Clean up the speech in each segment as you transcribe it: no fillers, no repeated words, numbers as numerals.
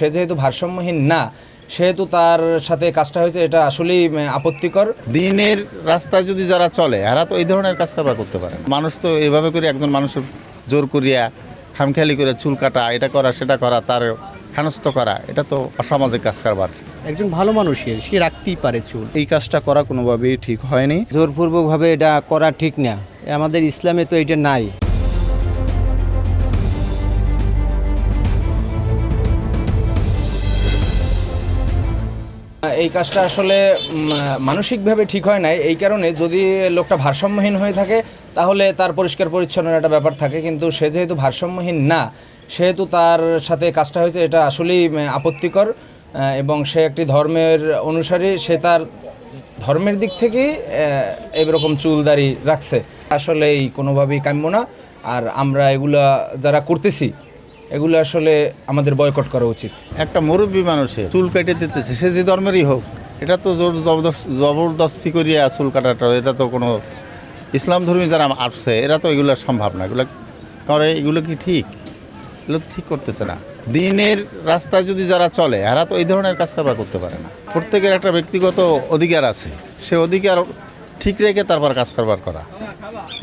সে যেহেতু ভারসাম্যহীন না, সেহেতু তার সাথে কাজটা হয়েছে, এটা আসলেই আপত্তিকর। দিনের রাস্তায় যদি যারা চলে এরা তো এই ধরনের কাজ কারবার করতে পারে না। মানুষ তো এভাবে করে একজন মানুষের জোর করিয়া খামখেয়ালি করে চুল কাটা, এটা করা সেটা করা, তার হেনস্থ করা, এটা তো অসামাজিক কাজ কারবার। একজন ভালো মানুষের সে রাখতেই পারে চুল। এই কাজটা করা কোনোভাবেই ঠিক হয়নি। জোরপূর্বকভাবে এটা করা ঠিক না, আমাদের ইসলামে তো এটা নাই। এই কাজটা আসলে মানসিকভাবে ঠিক হয় নাই। এই কারণে যদি লোকটা ভারসাম্যহীন হয়ে থাকে তাহলে তার পরিষ্কার পরিচ্ছন্নের একটা ব্যাপার থাকে, কিন্তু সে যেহেতু ভারসাম্যহীন না, সেহেতু তার সাথে কাজটা হয়েছে, এটা আসলেই আপত্তিকর। এবং সে একটি ধর্মের অনুসারী, সে তার ধর্মের দিক থেকেই এরকম চুলদাড়ি রাখছে, আসলেই কোনোভাবেই কাম্য না। আর আমরা এগুলা যারা করতেছি এগুলো আসলে আমাদের বয়কট করা উচিত। একটা মুরব্বী মানুষের চুল কেটে দিতেছে, সে যে ধর্মেরই হোক, এটা তো জবরদস্তি করিয়া চুল কাটাটা, এটা তো কোনো ইসলাম ধর্মী যারা আসছে এরা তো এগুলো সম্ভব না। এগুলো করে, এগুলো কি ঠিক? এগুলো তো ঠিক করতেছে না। দিনের রাস্তায় যদি যারা চলে এরা তো এই ধরনের কাজ কারবার করতে পারে না। প্রত্যেকের একটা ব্যক্তিগত অধিকার আছে, সে অধিকার ঠিক রেখে তারপর কাজ কারবার করা,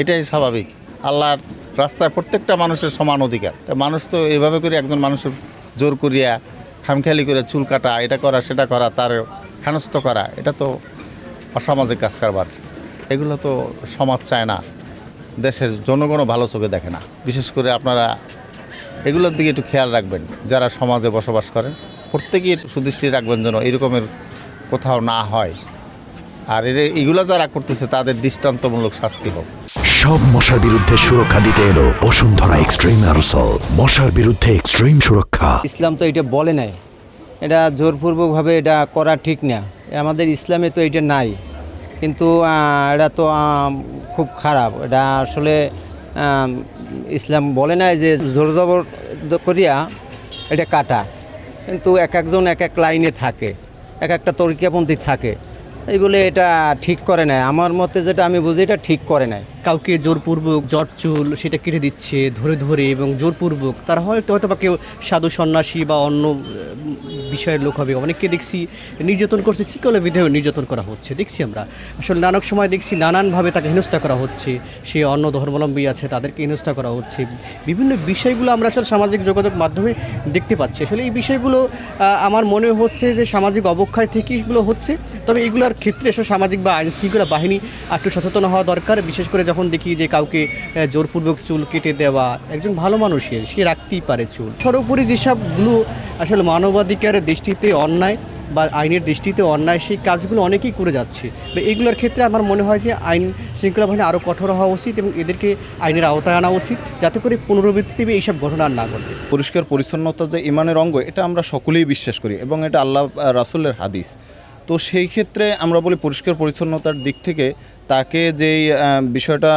এটাই স্বাভাবিক। আল্লাহর রাস্তায় প্রত্যেকটা মানুষের সমান অধিকার। তা মানুষ তো এভাবে করে একজন মানুষের জোর করিয়া খামখেয়ালি করে চুল কাটা, এটা করা সেটা করা, তার হেনস্থ করা, এটা তো অসামাজিক কাজ কারবার। এগুলো তো সমাজ চায় না, দেশের জনগণও ভালো চোখে দেখে না। বিশেষ করে আপনারা এগুলোর দিকে একটু খেয়াল রাখবেন, যারা সমাজে বসবাস করেন প্রত্যেকেই একটু সুদৃষ্টি রাখবেন যেন এরকমের কোথাও না হয়। আর এগুলো যারা করতেছে তাদের দৃষ্টান্তমূলক শাস্তি হোক। সব মশার বিরুদ্ধে সুরক্ষা দিতে এলো বসুন্ধরা এক্সট্রিম অ্যারোসল, মশার বিরুদ্ধে এক্সট্রিম সুরক্ষা। ইসলাম তো এটা বলে নাই, এটা জোরপূর্বকভাবে এটা করা ঠিক না, আমাদের ইসলামে তো এটা নাই। কিন্তু এটা তো খুব খারাপ, এটা আসলে ইসলাম বলে নাই যে জোর জবর করিয়া এটা কাটা। কিন্তু এক একজন এক এক লাইনে থাকে, এক একটা তরিকাপন্থী থাকে, এই বলে এটা ঠিক করে নাই। আমার মতে যেটা আমি বুঝি, এটা ঠিক করে নাই। কাউকে জোরপূর্বক জট চুল সেটা কেটে দিচ্ছে ধরে ধরে এবং জোরপূর্বক, তারা হয়তো বা কেউ সাধু সন্ন্যাসী বা অন্য বিষয়ের লোক হবে। অনেককে দেখছি নির্যাতন করছে, শিকলে বিধেও নির্যাতন করা হচ্ছে দেখছি আমরা। আসলে নানান সময় দেখছি নানানভাবে তাকে হেনস্থা করা হচ্ছে, সে অন্য ধর্মাবলম্বী আছে তাদেরকে হেনস্থা করা হচ্ছে। বিভিন্ন বিষয়গুলো আমরা আসলে সামাজিক যোগাযোগ মাধ্যমে দেখতে পাচ্ছি। আসলে এই বিষয়গুলো আমার মনে হচ্ছে যে সামাজিক অবক্ষয় থেকেই এগুলো হচ্ছে। তবে এগুলোর ক্ষেত্রে আসলে সামাজিক বা আইন শৃঙ্খলা বাহিনী একটু সচেতন হওয়া দরকার। বিশেষ করে যখন দেখি যে কাউকে জোরপূর্বক চুল কেটে দেওয়া, একজন ভালো মানুষের সে রাখতেই পারে চুল। সর্বোপরি যেসবগুলো আসলে মানবাধিকারের দৃষ্টিতে অন্যায় বা আইনের দৃষ্টিতে অন্যায়, সেই কাজগুলো অনেকেই করে যাচ্ছে। এগুলোর ক্ষেত্রে আমার মনে হয় যে আইন শৃঙ্খলা বাহিনী আরও কঠোর হওয়া উচিত এবং এদেরকে আইনের আওতায় আনা উচিত, যাতে করে পুনরাবৃত্তিতে এইসব ঘটনা আর না ঘটে। পরিষ্কার পরিচ্ছন্নতা যে ইমানের অঙ্গ, এটা আমরা সকলেই বিশ্বাস করি এবং এটা আল্লাহ রাসূলের হাদিস। তো সেই ক্ষেত্রে আমরা বলি পরিষ্কার পরিচ্ছন্নতার দিক থেকে তাকে যেই বিষয়টা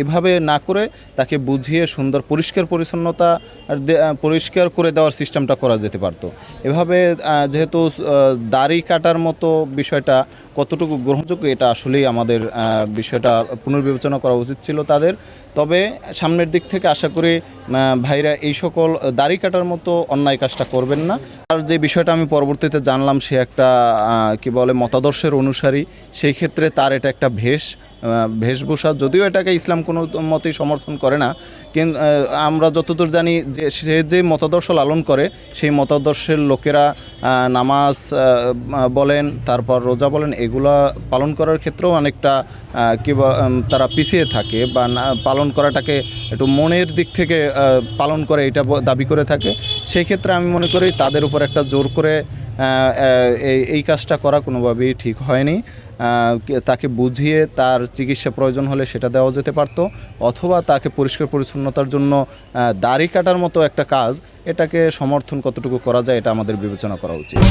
এভাবে না করে তাকে বুঝিয়ে সুন্দর পরিষ্কার পরিচ্ছন্নতা পরিষ্কার করে দেওয়ার সিস্টেমটা করা যেতে পারত। এভাবে যেহেতু দাড়ি কাটার মতো বিষয়টা কতটুকু গ্রহণযোগ্য, এটা আসলেই আমাদের বিষয়টা পুনর্বিবেচনা করা উচিত ছিল তাদের। তবে সামনের দিক থেকে আশা করি ভাইরা এই সকল দাড়ি কাটার মতো অন্যায় কাজটা করবেন না। আর যে বিষয়টা আমি পরবর্তীতে জানলাম, সে একটা কি বলে মতাদর্শের অনুসারী, সেই ক্ষেত্রে তার এটা একটা বেশভূষা, যদিও এটাকে ইসলাম কোনো মতেই সমর্থন করে না, কিন্তু আমরা যতদূর জানি যে সে যে মতাদর্শ লালন করে সেই মতাদর্শের লোকেরা নামাজ বলেন, তারপর রোজা বলেন, এগুলা পালন করার ক্ষেত্রেও অনেকটা তারা পিছিয়ে থাকে বা পালন করাটাকে একটু মনের দিক থেকে পালন করে এটা দাবি করে থাকে। সেই ক্ষেত্রে আমি মনে করি তাদের উপর একটা জোর করে এই কাজটা করা কোনোভাবেই ঠিক হয়নি। তাকে বুঝিয়ে তার চিকিৎসা প্রয়োজন হলে সেটা দেওয়া যেতে পারতো, অথবা তাকে পরিষ্কার পরিচ্ছন্নতার জন্য দাড়ি কাটার মতো একটা কাজ, এটাকে সমর্থন কতটুকু করা যায় এটা আমাদের বিবেচনা করা উচিত।